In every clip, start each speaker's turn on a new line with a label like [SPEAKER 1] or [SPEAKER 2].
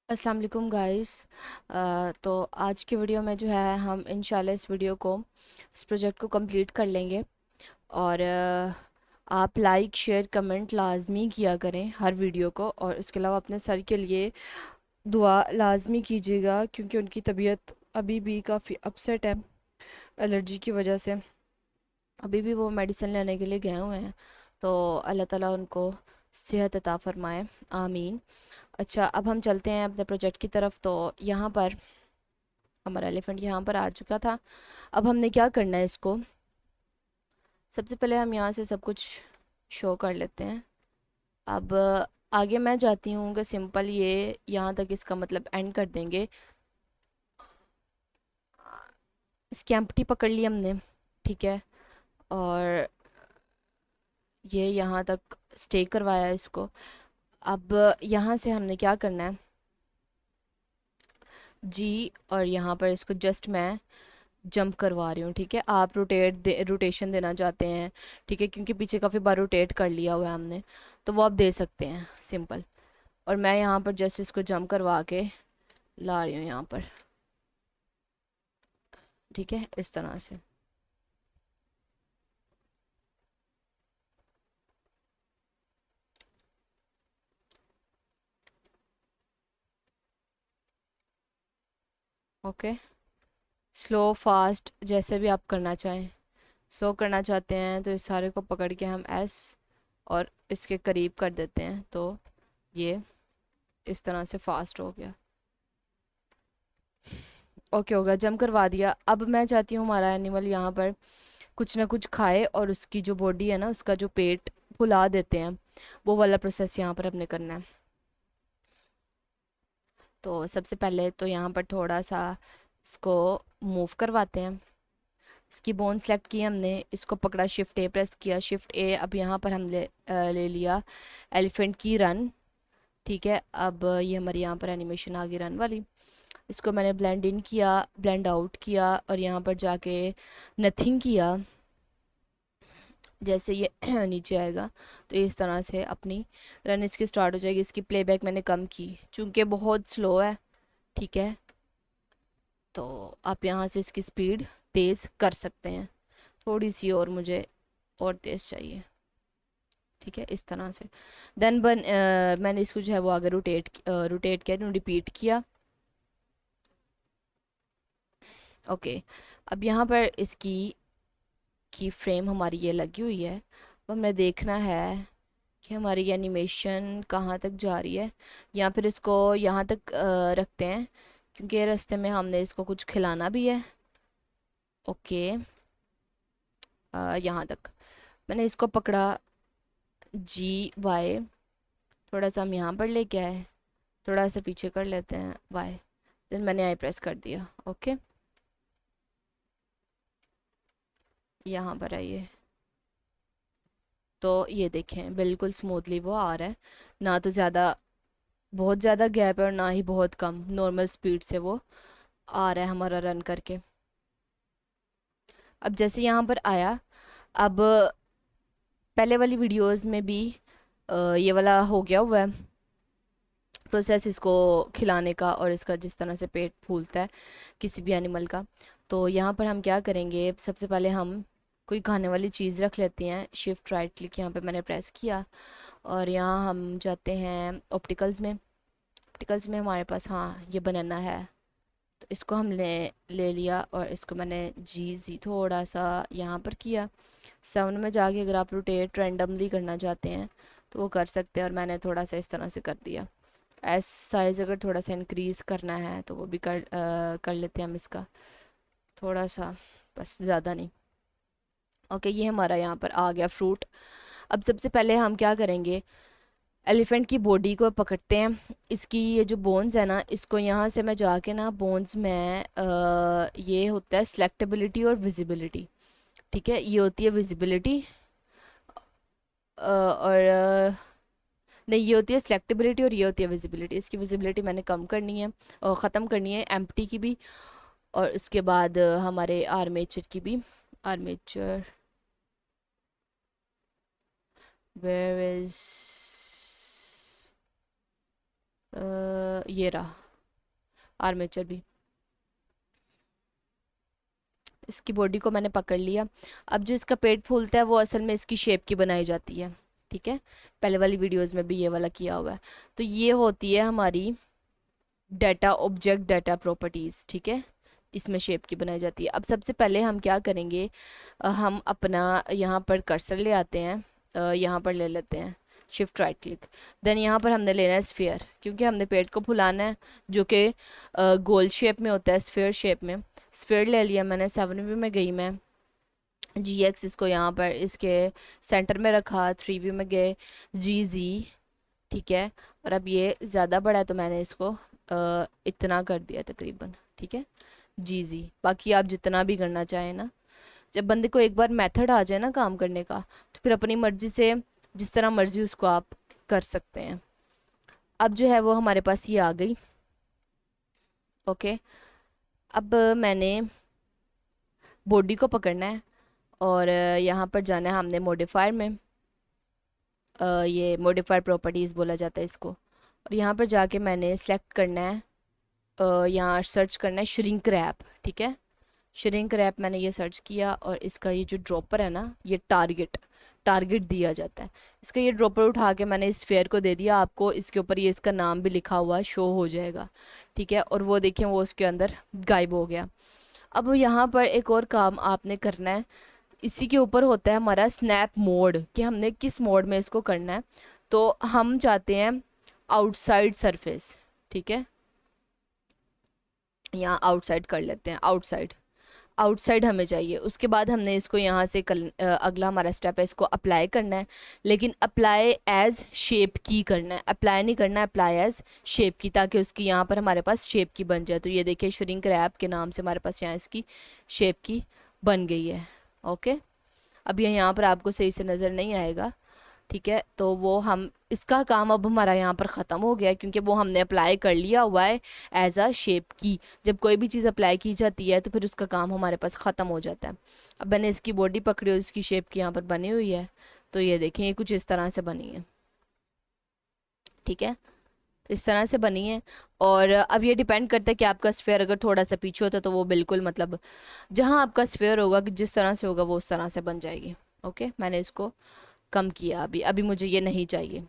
[SPEAKER 1] अस्सलाम वालेकुम गाइस। तो आज की वीडियो में जो है हम इंशाल्लाह इस वीडियो को इस प्रोजेक्ट को कंप्लीट कर लेंगे। और आप लाइक शेयर कमेंट लाजमी किया करें हर वीडियो को, और उसके अलावा अपने सर के लिए दुआ लाजमी कीजिएगा क्योंकि उनकी तबीयत अभी भी काफ़ी अपसेट है एलर्जी की वजह से। अभी भी वो मेडिसिन लेने के लिए गए हुए हैं, तो अल्लाह ताला उनको सेहत अता फरमाए, आमीन। अच्छा, अब हम चलते हैं अपने प्रोजेक्ट की तरफ। तो यहाँ पर हमारा एलिफेंट यहाँ पर आ चुका था। अब हमने क्या करना है, इसको सबसे पहले हम यहाँ से सब कुछ शो कर लेते हैं। अब आगे मैं जाती हूँ कि सिंपल ये यहाँ तक इसका मतलब एंड कर देंगे। इसकी एम्प्टी पकड़ ली हमने, ठीक है। और ये यहाँ तक स्टे करवाया इसको। अब यहाँ से हमने क्या करना है जी, और यहाँ पर इसको जस्ट मैं जंप करवा रही हूँ, ठीक है। आप रोटेशन देना चाहते हैं, ठीक है, क्योंकि पीछे काफ़ी बार रोटेट कर लिया हुआ है हमने, तो वो आप दे सकते हैं सिंपल। और मैं यहाँ पर जस्ट इसको जंप करवा के ला रही हूँ यहाँ पर, ठीक है, इस तरह से। ओके, स्लो फास्ट जैसे भी आप करना चाहें। स्लो करना चाहते हैं तो इस सारे को पकड़ के हम एस और इसके करीब कर देते हैं, तो ये इस तरह से फास्ट हो गया। ओके, हो गया, जंप करवा दिया। अब मैं चाहती हूँ हमारा एनिमल यहाँ पर कुछ ना कुछ खाए और उसकी जो बॉडी है ना, उसका जो पेट फुला देते हैं, वो वाला प्रोसेस यहाँ पर हमने करना है। तो सबसे पहले तो यहाँ पर थोड़ा सा इसको मूव करवाते हैं। इसकी बोन सेलेक्ट की हमने, इसको पकड़ा, शिफ्ट ए प्रेस किया, शिफ्ट ए। अब यहाँ पर हम ले लिया एलिफेंट की रन, ठीक है। अब ये हमारी यहाँ पर एनिमेशन आ गई रन वाली। इसको मैंने ब्लेंड इन किया, ब्लेंड आउट किया, और यहाँ पर जाके नथिंग किया। जैसे ये नीचे आएगा तो इस तरह से अपनी रन इसकी स्टार्ट हो जाएगी। इसकी प्लेबैक मैंने कम की चूँकि बहुत स्लो है, ठीक है। तो आप यहाँ से इसकी स्पीड तेज़ कर सकते हैं, थोड़ी सी और मुझे और तेज़ चाहिए, ठीक है, इस तरह से। देन मैंने इसको जो है वो आगे रोटेट किया, रिपीट किया। ओके, अब यहाँ पर इसकी की फ्रेम हमारी ये लगी हुई है। अब हमें देखना है कि हमारी एनिमेशन कहाँ तक जा रही है, या फिर इसको यहाँ तक रखते हैं क्योंकि रास्ते में हमने इसको कुछ खिलाना भी है। ओके, यहाँ तक मैंने इसको पकड़ा, जी वाई, थोड़ा सा हम यहाँ पर लेके आए, थोड़ा सा पीछे कर लेते हैं वाई, देन मैंने आई प्रेस कर दिया। ओके, यहाँ पर आइए, तो ये देखें बिल्कुल स्मूथली वो आ रहा है, ना तो ज़्यादा बहुत ज़्यादा गैप है और ना ही बहुत कम, नॉर्मल स्पीड से वो आ रहा है हमारा रन करके। अब जैसे यहाँ पर आया, अब पहले वाली वीडियोस में भी ये वाला हो गया हुआ है प्रोसेस इसको खिलाने का, और इसका जिस तरह से पेट फूलता है किसी भी एनिमल का। तो यहाँ पर हम क्या करेंगे, सबसे पहले हम कोई खाने वाली चीज़ रख लेते हैं। शिफ्ट राइट क्लिक यहाँ पे मैंने प्रेस किया, और यहाँ हम जाते हैं ऑप्टिकल्स में। ऑप्टिकल्स में हमारे पास, हाँ, ये बनाना है, तो इसको हम ले लिया, और इसको मैंने जी थोड़ा सा यहाँ पर किया। साउंड में जाके अगर आप रोटेट रैंडमली करना चाहते हैं तो वो कर सकते हैं, और मैंने थोड़ा सा इस तरह से कर दिया। एस साइज़ अगर थोड़ा सा इंक्रीज़ करना है तो वो भी कर लेते हैं हम इसका थोड़ा सा, बस ज़्यादा नहीं। ओके, ये हमारा यहाँ पर आ गया फ्रूट। अब सबसे पहले हम क्या करेंगे, एलिफेंट की बॉडी को पकड़ते हैं। इसकी ये जो बोन्स है ना, इसको यहाँ से मैं जाके ना बोन्स में ये होता है सिलेक्टेबिलिटी और विजिबिलिटी, ठीक है, ये होती है विजिबिलिटी, और नहीं, ये होती है सिलेक्टेबिलिटी और ये होती है विजिबिलिटी। इसकी विजिबिलिटी मैंने कम करनी है और ख़त्म करनी है, एम्प्टी की भी, और उसके बाद हमारे आर्मेचर की भी। आर्मेचर, वेयर इज, ये रहा आर्मेचर भी। इसकी बॉडी को मैंने पकड़ लिया। अब जो इसका पेट फूलता है वो असल में इसकी शेप की बनाई जाती है, ठीक है। पहले वाली वीडियोस में भी ये वाला किया हुआ है। तो ये होती है हमारी डाटा ऑब्जेक्ट डाटा प्रॉपर्टीज़, ठीक है। इसमें शेप की बनाई जाती है। अब सबसे पहले हम क्या करेंगे, हम अपना यहाँ पर कर्सर ले आते हैं, यहाँ पर ले लेते हैं शिफ्ट राइट क्लिक। देन यहाँ पर हमने लेना है स्फीयर, क्योंकि हमने पेट को फुलाना है, जो कि गोल शेप में होता है, स्फीयर शेप में। स्फीयर ले लिया मैंने, 7 व्यू में गई मैं, जी एक्स इसको यहाँ पर इसके सेंटर में रखा, 3 व्यू में गए, जी जी, ठीक है। और अब ये ज़्यादा बड़ा है तो मैंने इसको इतना कर दिया तकरीबन, ठीक है, जी जी। बाकी आप जितना भी करना चाहें ना, जब बंदे को एक बार मेथड आ जाए ना काम करने का, तो फिर अपनी मर्ज़ी से जिस तरह मर्ज़ी उसको आप कर सकते हैं। अब जो है वो हमारे पास ये आ गई, ओके। अब मैंने बॉडी को पकड़ना है और यहाँ पर जाना है हमने मॉडिफायर में, ये मॉडिफायर प्रॉपर्टीज़ बोला जाता है इसको। और यहाँ पर जाके मैंने सेलेक्ट करना है, यहाँ सर्च करना है श्रिंक रैप, ठीक है। श्रिंक रैप मैंने ये सर्च किया और इसका ये जो ड्रॉपर है ना, ये टारगेट टारगेट दिया जाता है। इसका ये ड्रॉपर उठा के मैंने इस फेयर को दे दिया, आपको इसके ऊपर ये इसका नाम भी लिखा हुआ शो हो जाएगा, ठीक है। और वो देखिए वो उसके अंदर गायब हो गया। अब यहाँ पर एक और काम आपने करना है, इसी के ऊपर होता है हमारा स्नैप मोड, कि हमने किस मोड में इसको करना है। तो हम चाहते हैं आउटसाइड सरफेस, ठीक है। यहाँ आउटसाइड कर लेते हैं, आउटसाइड आउटसाइड हमें चाहिए। उसके बाद हमने इसको यहाँ से अगला हमारा स्टेप है, इसको अप्लाई करना है, लेकिन अप्लाई एज शेप की करना है, अप्लाई नहीं करना है, अप्लाई एज शेप की, ताकि उसकी यहाँ पर हमारे पास शेप की बन जाए। तो ये देखिए श्रिंक रैप के नाम से हमारे पास यहाँ इसकी शेप की बन गई है, ओके। अब ये यहाँ पर आपको सही से नज़र नहीं आएगा, ठीक है। तो वो हम इसका काम अब हमारा यहाँ पर ख़त्म हो गया है, क्योंकि वो हमने अप्लाई कर लिया हुआ है एज अ शेप की। जब कोई भी चीज़ अप्लाई की जाती है तो फिर उसका काम हमारे पास ख़त्म हो जाता है। अब मैंने इसकी बॉडी पकड़ी और इसकी शेप की यहाँ पर बनी हुई है, तो ये देखें ये कुछ इस तरह से बनी है, ठीक है, इस तरह से बनी है। और अब ये डिपेंड करता है कि आपका स्फेयर अगर थोड़ा सा पीछे होता तो वो बिल्कुल मतलब जहाँ आपका स्फेयर होगा कि जिस तरह से होगा वो उस तरह से बन जाएगी, ओके। मैंने इसको कम किया, अभी अभी मुझे ये नहीं चाहिए,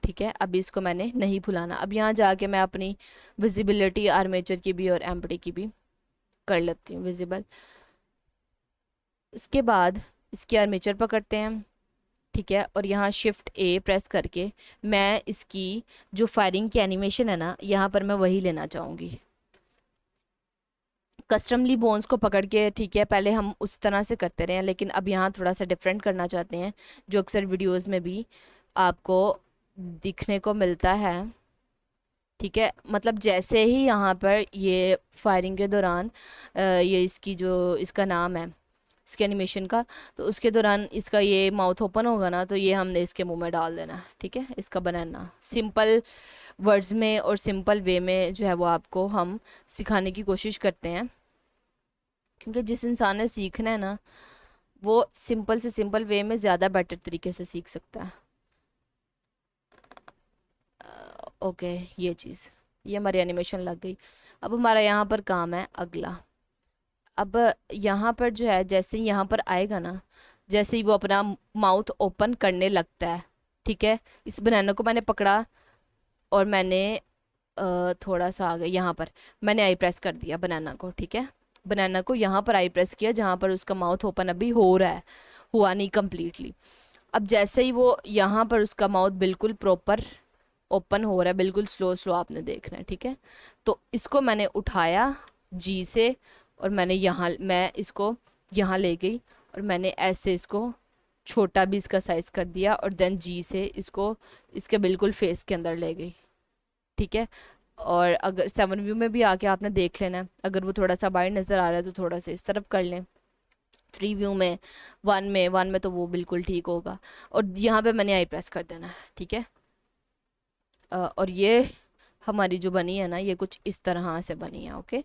[SPEAKER 1] ठीक है। अभी इसको मैंने नहीं फुलाना। अब यहाँ जाके मैं अपनी विजिबिलिटी आर्मेचर की भी और एम्प्टी की भी कर लेती हूँ विजिबल। उसके बाद इसकी आर्मेचर पकड़ते हैं, ठीक है। और यहाँ शिफ्ट ए प्रेस करके मैं इसकी जो फायरिंग की एनिमेशन है ना, यहाँ पर मैं वही लेना चाहूँगी, कस्टमली बोन्स को पकड़ के, ठीक है। पहले हम उस तरह से करते रहे हैं, लेकिन अब यहाँ थोड़ा सा डिफरेंट करना चाहते हैं, जो अक्सर वीडियोस में भी आपको दिखने को मिलता है, ठीक है। मतलब जैसे ही यहाँ पर ये फायरिंग के दौरान ये इसकी जो इसका नाम है इसके एनिमेशन का, तो उसके दौरान इसका ये माउथ ओपन होगा ना, तो ये हमने इसके मुंह में डाल देना, ठीक है। इसका बनाना सिंपल वर्ड्स में और सिंपल वे में जो है वो आपको हम सिखाने की कोशिश करते हैं, क्योंकि जिस इंसान ने सीखना है ना, वो सिंपल से सिंपल वे में ज़्यादा बेटर तरीके से सीख सकता है। ओके, ये चीज़, ये हमारी एनिमेशन लग गई। अब हमारा यहाँ पर काम है अगला। अब यहाँ पर जो है जैसे ही यहाँ पर आएगा ना, जैसे ही वो अपना माउथ ओपन करने लगता है, ठीक है। इस बनाना को मैंने पकड़ा और मैंने थोड़ा सा आ गया यहाँ पर, मैंने आई प्रेस कर दिया बनाना को, ठीक है। बनाना को यहाँ पर आई प्रेस किया जहाँ पर उसका माउथ ओपन अभी हो रहा है, हुआ नहीं कम्प्लीटली। अब जैसे ही वो यहाँ पर उसका माउथ बिल्कुल प्रॉपर ओपन हो रहा है, बिल्कुल स्लो स्लो आपने देखना है, ठीक है। तो इसको मैंने उठाया जी से और मैंने यहाँ मैं इसको यहाँ ले गई और मैंने ऐसे इसको छोटा भी इसका साइज़ कर दिया और देन जी से इसको इसके बिल्कुल फेस के अंदर ले गई, ठीक है। और अगर 7 व्यू में भी आके आपने देख लेना है, अगर वो थोड़ा सा बाहर नज़र आ रहा है तो थोड़ा सा इस तरफ कर लें। 3 व्यू में, 1 में तो वो बिल्कुल ठीक होगा। और यहाँ पे मैंने आई प्रेस कर देना है, ठीक है। और ये हमारी जो बनी है ना, ये कुछ इस तरह से बनी है, ओके।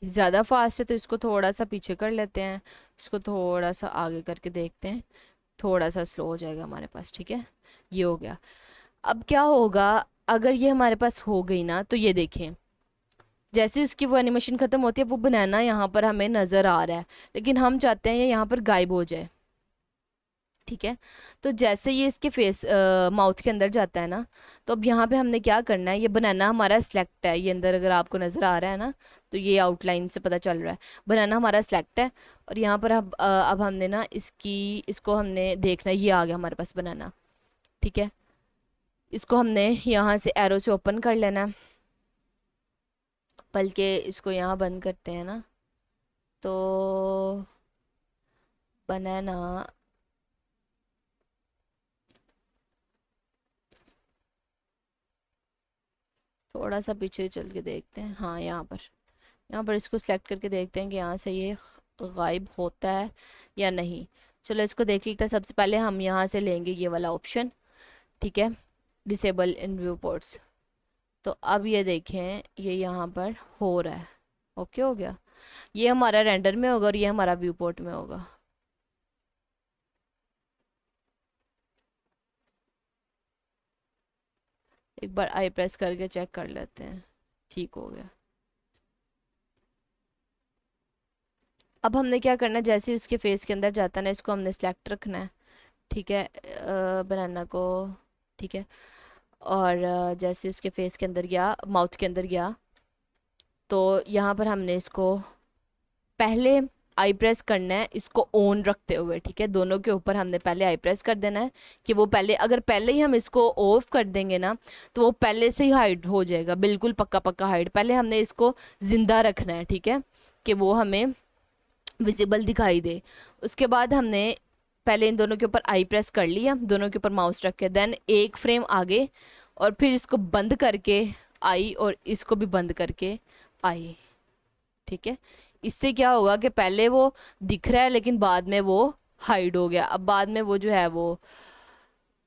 [SPEAKER 1] ज़्यादा फास्ट है तो इसको थोड़ा सा पीछे कर लेते हैं, इसको थोड़ा सा आगे करके देखते हैं, थोड़ा सा स्लो हो जाएगा हमारे पास। ठीक है, ये हो गया। अब क्या होगा, अगर ये हमारे पास हो गई ना, तो ये देखें जैसे उसकी वो एनिमेशन ख़त्म होती है वो बनाना यहाँ पर हमें नज़र आ रहा है, लेकिन हम चाहते हैं ये यहाँ पर गायब हो जाए। ठीक है, तो जैसे ये इसके फेस माउथ के अंदर जाता है ना, तो अब यहाँ पे हमने क्या करना है, ये बनाना हमारा सिलेक्ट है, ये अंदर अगर आपको नज़र आ रहा है ना, तो ये आउटलाइन से पता चल रहा है, बनाना हमारा सिलेक्ट है। और यहाँ पर अब हमने ना इसको हमने देखना है, ये आ गया हमारे पास बनाना। ठीक है, इसको हमने यहाँ से एरो से ओपन कर लेना है, बल्कि इसको यहाँ बंद करते हैं ना, तो बनाना थोड़ा सा पीछे चल के देखते हैं। हाँ, यहाँ पर इसको सिलेक्ट करके देखते हैं कि यहाँ से ये गायब होता है या नहीं। चलो इसको देख लेते हैं। सबसे पहले हम यहाँ से लेंगे ये वाला ऑप्शन। ठीक है, डिसेबल इन व्यू पोर्ट्स। तो अब ये देखें, ये यहाँ पर हो रहा है। ओके, हो गया। ये हमारा रेंडर में होगा और ये हमारा व्यू पोर्ट में होगा। एक बार आई प्रेस करके चेक कर लेते हैं। ठीक हो गया। अब हमने क्या करना है, जैसे ही उसके फेस के अंदर जाता है ना, इसको हमने सेलेक्ट रखना है। ठीक है, बनाना को। ठीक है, और जैसे उसके फेस के अंदर गया, माउथ के अंदर गया, तो यहाँ पर हमने इसको पहले आई प्रेस करना है, इसको ऑन रखते हुए। ठीक है, दोनों के ऊपर हमने पहले आई प्रेस कर देना है कि वो पहले, अगर पहले ही हम इसको ऑफ कर देंगे ना, तो वो पहले से ही हाइड हो जाएगा, बिल्कुल पक्का पक्का हाइड। पहले हमने इसको ज़िंदा रखना है। ठीक है, कि वो हमें विजिबल दिखाई दे। उसके बाद हमने पहले इन दोनों के ऊपर आई प्रेस कर लिया, दोनों के ऊपर माउस रख के, देन एक फ्रेम आगे, और फिर इसको बंद करके आई, और इसको भी बंद करके आई। ठीक है, इससे क्या होगा कि पहले वो दिख रहा है लेकिन बाद में वो हाइड हो गया। अब बाद में वो जो है वो,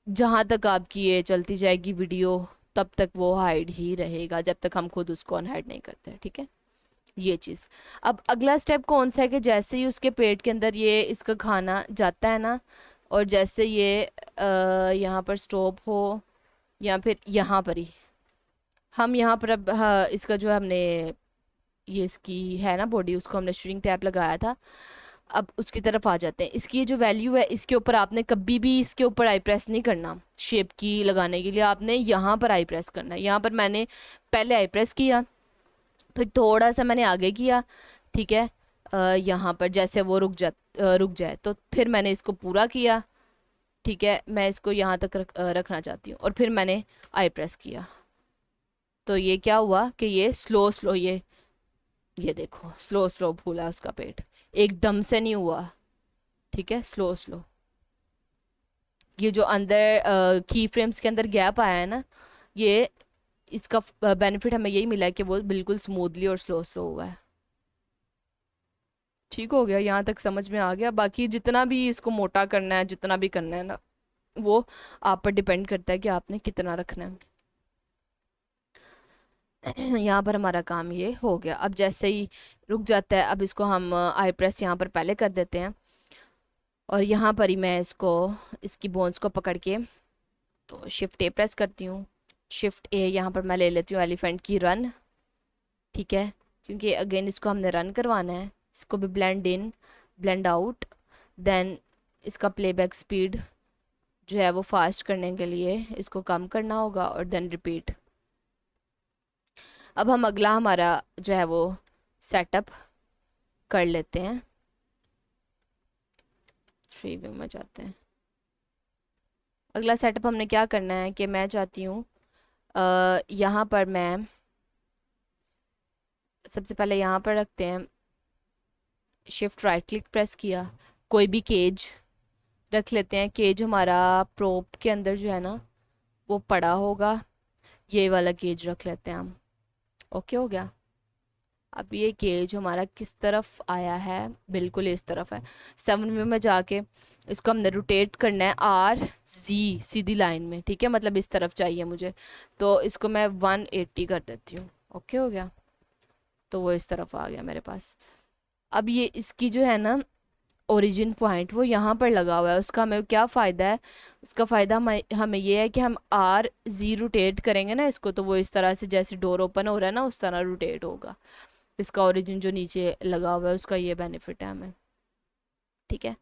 [SPEAKER 1] जहाँ तक आपकी ये चलती जाएगी वीडियो, तब तक वो हाइड ही रहेगा, जब तक हम खुद उसको अनहाइड नहीं करते। ठीक है, ये चीज़। अब अगला स्टेप कौन सा है कि जैसे ही उसके पेट के अंदर ये इसका खाना जाता है ना, और जैसे ये यहाँ पर स्टॉप हो, या फिर यहाँ पर ही हम यहाँ पर अब, हाँ, इसका जो हमने ये इसकी है ना बॉडी, उसको हमने श्रिंक टैप लगाया था। अब उसकी तरफ आ जाते हैं। इसकी ये जो वैल्यू है, इसके ऊपर आपने कभी भी इसके ऊपर आई प्रेस नहीं करना। शेप की लगाने के लिए आपने यहाँ पर आई प्रेस करना है। यहाँ पर मैंने पहले आई प्रेस किया, फिर थोड़ा सा मैंने आगे किया। ठीक है, यहाँ पर जैसे वो रुक जाए, तो फिर मैंने इसको पूरा किया। ठीक है, मैं इसको यहाँ तक रखना चाहती हूँ, और फिर मैंने आई प्रेस किया। तो ये क्या हुआ कि ये स्लो स्लो, ये देखो स्लो स्लो फूला उसका पेट, एकदम से नहीं हुआ। ठीक है, स्लो स्लो। ये जो अंदर की फ्रेम्स के अंदर गैप आया है ना, ये इसका बेनिफिट हमें यही मिला है कि वो बिल्कुल स्मूथली और स्लो स्लो हुआ है। ठीक हो गया, यहाँ तक समझ में आ गया। बाकी जितना भी इसको मोटा करना है, जितना भी करना है ना, वो आप पर डिपेंड करता है कि आपने कितना रखना है। यहाँ पर हमारा काम ये हो गया। अब जैसे ही रुक जाता है, अब इसको हम आई प्रेस यहाँ पर पहले कर देते हैं, और यहाँ पर ही मैं इसको, इसकी बोन्स को पकड़ के, तो शिफ्ट ए प्रेस करती हूँ। शिफ्ट ए, यहाँ पर मैं ले लेती हूँ एलिफेंट की रन। ठीक है, क्योंकि अगेन इसको हमने रन करवाना है। इसको भी blend in, blend out, then इसका प्लेबैक स्पीड जो है वो फास्ट करने के लिए इसको कम करना होगा, और देन रिपीट। अब हम अगला हमारा जो है वो सेटअप कर लेते हैं। 3 व्यू में जाते हैं। अगला सेटअप हमने क्या करना है कि मैं चाहती हूँ, यहाँ पर मैं सबसे पहले यहाँ पर रखते हैं, शिफ्ट राइट क्लिक प्रेस किया, कोई भी केज रख लेते हैं। केज हमारा प्रोप के अंदर जो है ना वो पड़ा होगा, ये वाला केज रख लेते हैं हम। ओके, हो गया। अब ये केज हमारा किस तरफ आया है, बिल्कुल इस तरफ है। 7 व्यू में जाके इसको हमने रोटेट करना है RZ सीधी लाइन में। ठीक है, मतलब इस तरफ चाहिए मुझे, तो इसको मैं 180 कर देती हूँ। ओके, हो गया। तो वो इस तरफ आ गया मेरे पास। अब ये इसकी जो है ना ओरिजिन पॉइंट वो यहाँ पर लगा हुआ है, उसका हमें क्या फ़ायदा है? उसका फ़ायदा हमें ये है कि हम आर जी रोटेट करेंगे ना इसको, तो वो इस तरह से जैसे डोर ओपन हो रहा है ना उस तरह रोटेट होगा। इसका ओरिजिन जो नीचे लगा हुआ है उसका ये बेनिफिट है हमें। ठीक है,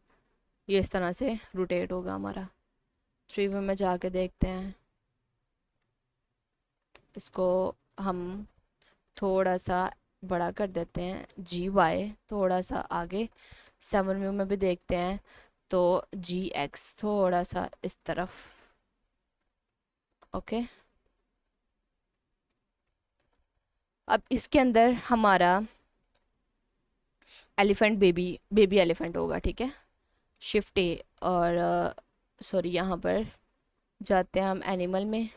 [SPEAKER 1] ये इस तरह से रोटेट होगा हमारा। 3 व्यू में जाके देखते हैं इसको। हम थोड़ा सा बड़ा कर देते हैं, जी वाई थोड़ा सा आगे। 7 व्यू में भी देखते हैं तो जी एक्स थोड़ा सा इस तरफ। ओके, अब इसके अंदर हमारा एलिफेंट बेबी बेबी एलिफेंट होगा। ठीक है, शिफ्ट ए और सॉरी यहाँ पर जाते हैं हम एनिमल में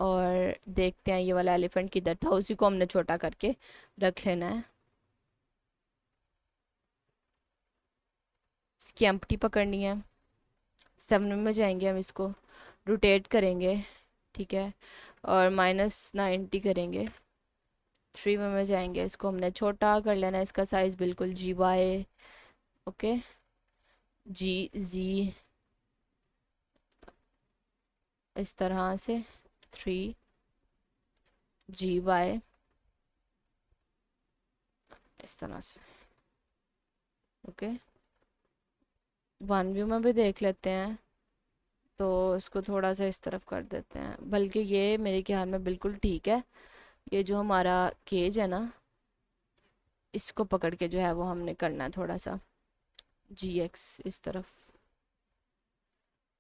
[SPEAKER 1] और देखते हैं ये वाला एलिफेंट किधर था, उसी को हमने छोटा करके रख लेना है। इसकी एम्प्टी पकड़नी है। 7 में जाएंगे हम, इसको रोटेट करेंगे। ठीक है, और -90 करेंगे। 3 में जाएंगे, इसको हमने छोटा कर लेना है, इसका साइज़ बिल्कुल जी वाई। ओके, जी जी इस तरह से 3 GY इस तरह से। ओके, 1 व्यू में भी देख लेते हैं तो इसको थोड़ा सा इस तरफ कर देते हैं, बल्कि ये मेरे ख्याल में बिल्कुल ठीक है। ये जो हमारा केज है ना इसको पकड़ के जो है वो हमने करना है थोड़ा सा GX इस तरफ,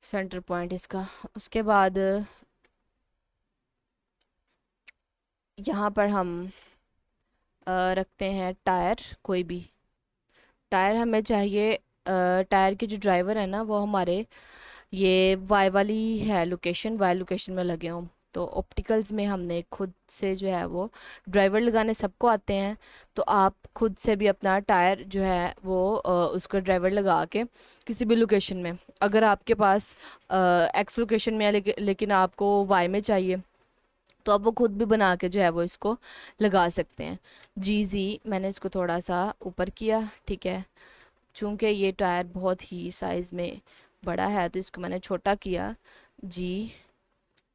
[SPEAKER 1] सेंटर पॉइंट इसका। उसके बाद यहाँ पर हम रखते हैं टायर, कोई भी टायर हमें चाहिए। टायर के जो ड्राइवर है ना वो हमारे ये वाई वाली है लोकेशन, वाई लोकेशन में लगे हों। तो ऑप्टिकल्स में हमने खुद से जो है वो ड्राइवर लगाने सबको आते हैं, तो आप खुद से भी अपना टायर जो है वो उसका ड्राइवर लगा के किसी भी लोकेशन में, अगर आपके पास एक्स लोकेशन में है लेकिन आपको वाई में चाहिए तो आप वो खुद भी बना के जो है वो इसको लगा सकते हैं। जी जी मैंने इसको थोड़ा सा ऊपर किया। ठीक है, चूँकि ये टायर बहुत ही साइज़ में बड़ा है तो इसको मैंने छोटा किया। जी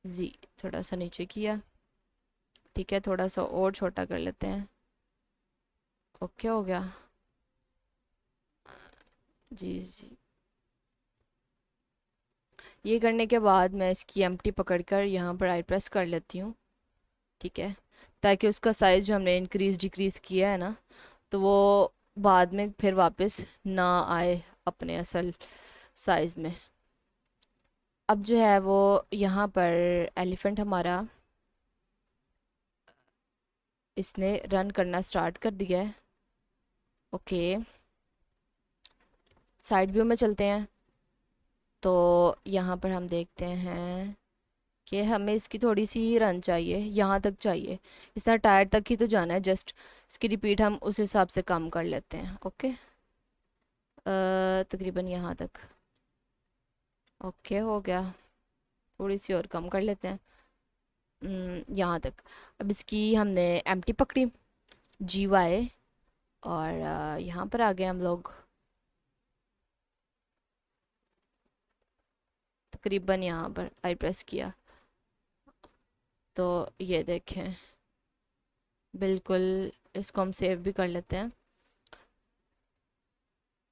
[SPEAKER 1] जी थोड़ा सा नीचे किया। ठीक है, थोड़ा सा और छोटा कर लेते हैं। ओके हो गया। जी जी, ये करने के बाद मैं इसकी एम्प्टी पकड़कर यहाँ पर आई प्रेस कर लेती हूँ। ठीक है, ताकि उसका साइज़ जो हमने इंक्रीज़ डिक्रीज़ किया है ना तो वो बाद में फिर वापस ना आए अपने असल साइज़ में। अब जो है वो यहाँ पर एलिफेंट हमारा इसने रन करना स्टार्ट कर दिया है। ओके, साइड व्यू में चलते हैं तो यहाँ पर हम देखते हैं कि हमें इसकी थोड़ी सी ही रन चाहिए, यहाँ तक चाहिए। इस तरह टायर तक ही तो जाना है, जस्ट इसकी रिपीट हम उस हिसाब से कम कर लेते हैं। ओके, तकरीबन यहाँ तक। ओके हो गया, थोड़ी सी और कम कर लेते हैं यहाँ तक। अब इसकी हमने एम्प्टी पकड़ी GY और यहाँ पर आ गए हम लोग, तकरीबन यहाँ पर आई प्रेस किया तो ये देखें बिल्कुल। इसको हम सेव भी कर लेते हैं।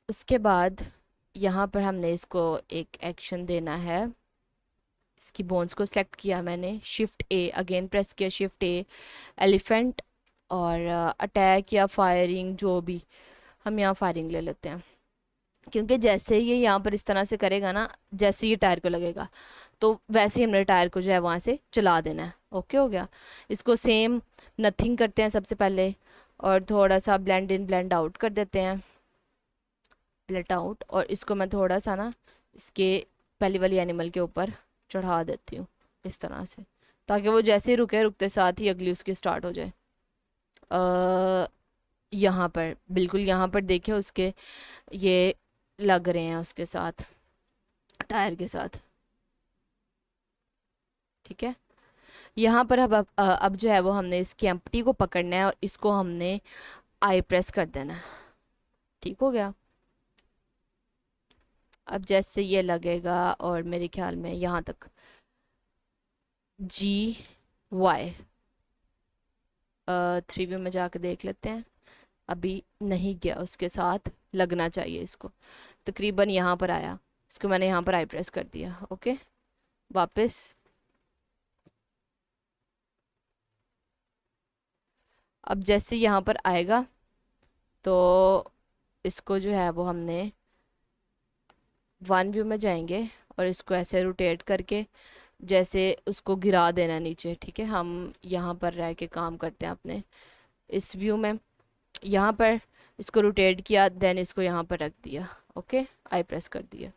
[SPEAKER 1] उसके बाद यहाँ पर हमने इसको एक एक्शन देना है। इसकी बोन्स को सिलेक्ट किया मैंने, शिफ्ट ए अगेन प्रेस किया, शिफ्ट ए एलिफेंट और अटैक या फायरिंग जो भी, हम यहाँ फायरिंग ले लेते हैं। क्योंकि जैसे ये यहाँ पर इस तरह से करेगा ना, जैसे ये टायर को लगेगा तो वैसे ही हमने टायर को जो है वहाँ से चला देना है। ओके हो गया। इसको सेम नथिंग करते हैं सबसे पहले और थोड़ा सा ब्लेंड इन ब्लेंड आउट कर देते हैं, ब्लेंड आउट। और इसको मैं थोड़ा सा ना इसके पहली वाली एनिमल के ऊपर चढ़ा देती हूँ इस तरह से, ताकि वो जैसे ही रुके रुकते साथ ही अगली उसकी स्टार्ट हो जाए। यहाँ पर बिल्कुल, यहाँ पर देखिए उसके ये लग रहे हैं उसके साथ, टायर के साथ। ठीक है, यहाँ पर अब जो है वो हमने इसकी एम्प्टी को पकड़ना है और इसको हमने आई प्रेस कर देना है। ठीक हो गया। अब जैसे ये लगेगा और मेरे ख्याल में यहाँ तक GY 3 व्यू में जाके देख लेते हैं। अभी नहीं गया, उसके साथ लगना चाहिए इसको। तकरीबन यहाँ पर आया, इसको मैंने यहाँ पर आई प्रेस कर दिया। ओके, वापस अब जैसे यहाँ पर आएगा तो इसको जो है वो हमने 1 व्यू में जाएंगे और इसको ऐसे रोटेट करके जैसे उसको गिरा देना नीचे। ठीक है, हम यहाँ पर रह के काम करते हैं अपने इस व्यू में। यहाँ पर इसको रोटेट किया, देन इसको यहाँ पर रख दिया। ओके, आई प्रेस कर दिया।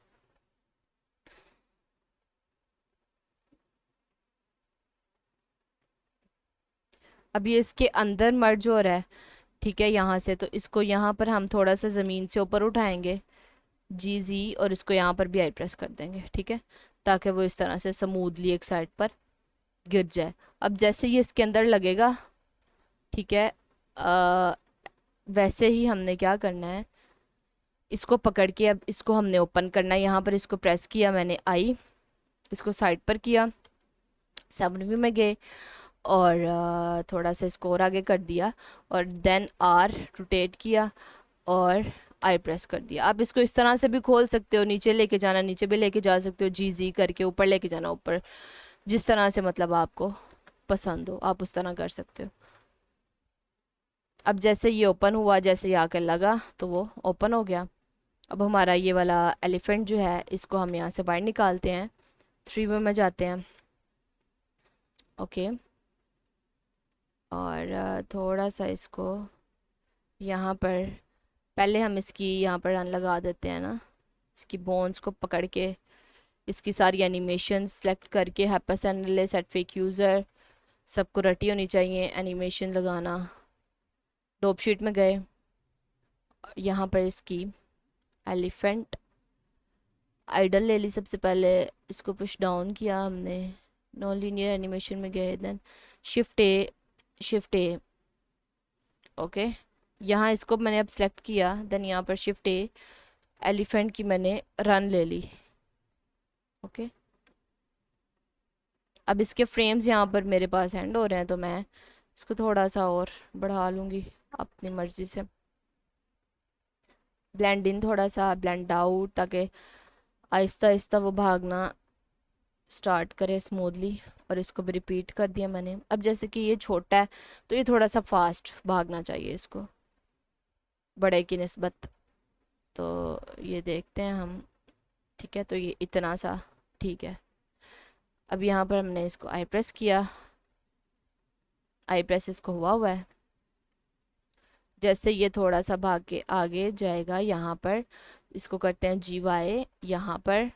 [SPEAKER 1] अब ये इसके अंदर मर्ज हो रहा है। ठीक है, यहाँ से तो इसको यहाँ पर हम थोड़ा सा ज़मीन से ऊपर उठाएंगे GZ और इसको यहाँ पर भी आई प्रेस कर देंगे। ठीक है, ताकि वो इस तरह से स्मूथली एक साइड पर गिर जाए। अब जैसे ये इसके अंदर लगेगा, ठीक है, वैसे ही हमने क्या करना है, इसको पकड़ के अब इसको हमने ओपन करना है। यहाँ पर इसको प्रेस किया मैंने आई, इसको साइड पर किया, 7 व्यू में गए और थोड़ा सा इसको और आगे कर दिया और देन R रोटेट किया और आई प्रेस कर दिया। आप इसको इस तरह से भी खोल सकते हो, नीचे लेके जाना नीचे भी लेके जा सकते हो, GZ करके ऊपर लेके जाना ऊपर, जिस तरह से मतलब आपको पसंद हो आप उस तरह कर सकते हो। अब जैसे ये ओपन हुआ, जैसे ये आकर लगा तो वो ओपन हो गया। अब हमारा ये वाला एलिफेंट जो है इसको हम यहाँ से बाहर निकालते हैं, 3 व्यू में जाते हैं। ओके, और थोड़ा सा इसको यहाँ पर पहले हम इसकी यहाँ पर रन लगा देते हैं ना, इसकी बोन्स को पकड़ के इसकी सारी एनिमेशन सेलेक्ट करके हैप्पस एनालिस्ट सेट फेक यूज़र सबको रटी होनी चाहिए एनिमेशन लगाना। डॉप शीट में गए, यहाँ पर इसकी एलिफेंट आइडल ले ली सबसे पहले, इसको पुश डाउन किया हमने, नॉन लीनियर एनिमेशन में गए, देन शिफ्ट ए। ओके, यहाँ इसको मैंने अब सेलेक्ट किया, देन यहाँ पर शिफ्ट A, एलिफेंट की मैंने रन ले ली। ओके, अब इसके फ्रेम्स यहाँ पर मेरे पास एंड हो रहे हैं तो मैं इसको थोड़ा सा और बढ़ा लूँगी अपनी मर्ज़ी से। ब्लेंड इन थोड़ा सा, ब्लेंड आउट, ताकि आहिस्ता आहिस्ता वो भागना स्टार्ट करे स्मूथली। और इसको भी रिपीट कर दिया मैंने। अब जैसे कि ये छोटा है तो ये थोड़ा सा फास्ट भागना चाहिए इसको बड़े की निस्बत, तो ये देखते हैं हम। ठीक है, तो ये इतना सा ठीक है। अब यहाँ पर हमने इसको आई प्रेस किया, आई प्रेस इसको हुआ है। जैसे ये थोड़ा सा भाग के आगे जाएगा, यहाँ पर इसको करते हैं GY यहाँ पर।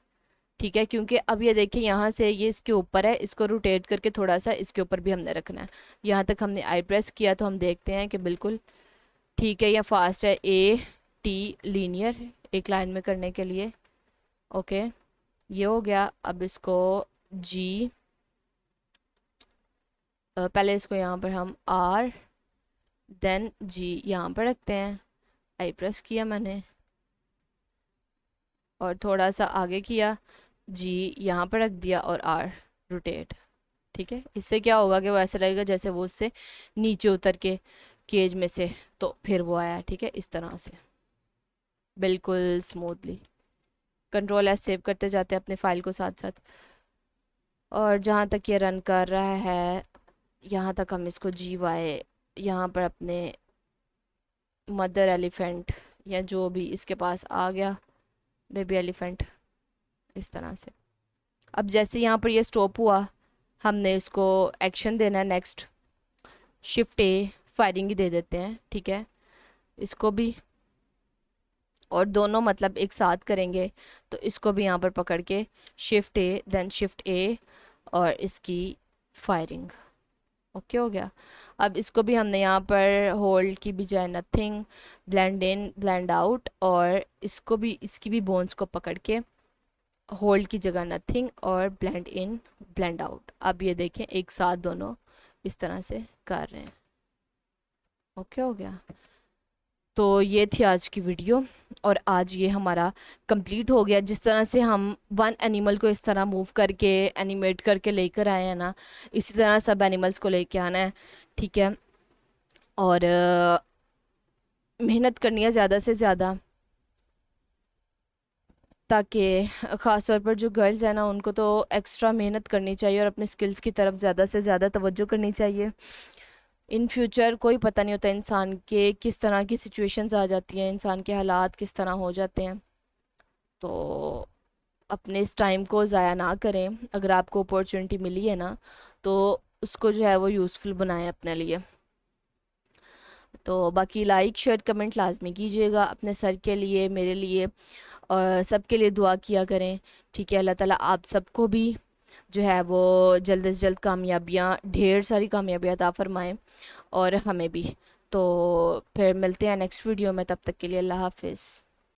[SPEAKER 1] ठीक है, क्योंकि अब ये देखिए यहाँ से ये इसके ऊपर है, इसको रोटेट करके थोड़ा सा इसके ऊपर भी हमने रखना है। यहाँ तक हमने आई प्रेस किया तो हम देखते हैं कि बिल्कुल ठीक है या फास्ट है। AT लीनियर एक लाइन में करने के लिए। ओके, ये हो गया। अब इसको पहले इसको यहाँ पर हम R देन G यहाँ पर रखते हैं, आई प्रेस किया मैंने और थोड़ा सा आगे किया, G यहाँ पर रख दिया और R रोटेट। ठीक है, इससे क्या होगा कि वो ऐसा लगेगा जैसे वो उससे नीचे उतर के केज में से तो फिर वो आया। ठीक है, इस तरह से बिल्कुल स्मूथली। कंट्रोल S सेव करते जाते हैं अपने फाइल को साथ साथ। और जहाँ तक ये रन कर रहा है यहाँ तक हम इसको GY यहाँ पर अपने मदर एलिफेंट या जो भी इसके पास आ गया बेबी एलिफेंट, इस तरह से। अब जैसे यहाँ पर ये स्टॉप हुआ, हमने इसको एक्शन देना है नेक्स्ट, शिफ्ट A फायरिंग ही दे देते हैं। ठीक है, इसको भी और दोनों मतलब एक साथ करेंगे तो इसको भी यहाँ पर पकड़ के shift A then shift A और इसकी फायरिंग। ओके हो गया। अब इसको भी हमने यहाँ पर होल्ड की बजाय nothing, blend in blend out, और इसको भी इसकी भी बोन्स को पकड़ के होल्ड की जगह नथिंग और ब्लेंड इन ब्लेंड आउट। अब ये देखें एक साथ दोनों इस तरह से कर रहे हैं। ओके हो गया। तो ये थी आज की वीडियो और आज ये हमारा कंप्लीट हो गया। जिस तरह से हम वन एनिमल को इस तरह मूव करके एनिमेट करके लेकर आए हैं ना, इसी तरह सब एनिमल्स को लेके आना है, ठीक है। और मेहनत करनी है ज़्यादा से ज़्यादा, ताकि ख़ास तौर पर जो गर्ल्स हैं ना उनको तो एक्स्ट्रा मेहनत करनी चाहिए और अपने स्किल्स की तरफ ज़्यादा से ज़्यादा तवज्जो करनी चाहिए। इन फ्यूचर कोई पता नहीं होता इंसान के किस तरह की सिचुएशंस आ जाती हैं, इंसान के हालात किस तरह हो जाते हैं। तो अपने इस टाइम को ज़ाया ना करें। अगर आपको अपॉर्चुनिटी मिली है ना तो उसको जो है वो यूज़फुल बनाएं अपने लिए। तो बाकी लाइक शेयर कमेंट लाजमी कीजिएगा अपने सर के लिए, मेरे लिए और सबके लिए दुआ किया करें, ठीक है। अल्लाह ताला आप सबको भी जो है वो जल्द से जल्द कामयाबियाँ, ढेर सारी कामयाबियाँ अता फरमाएँ और हमें भी। तो फिर मिलते हैं नेक्स्ट वीडियो में, तब तक के लिए अल्लाह हाफिज़।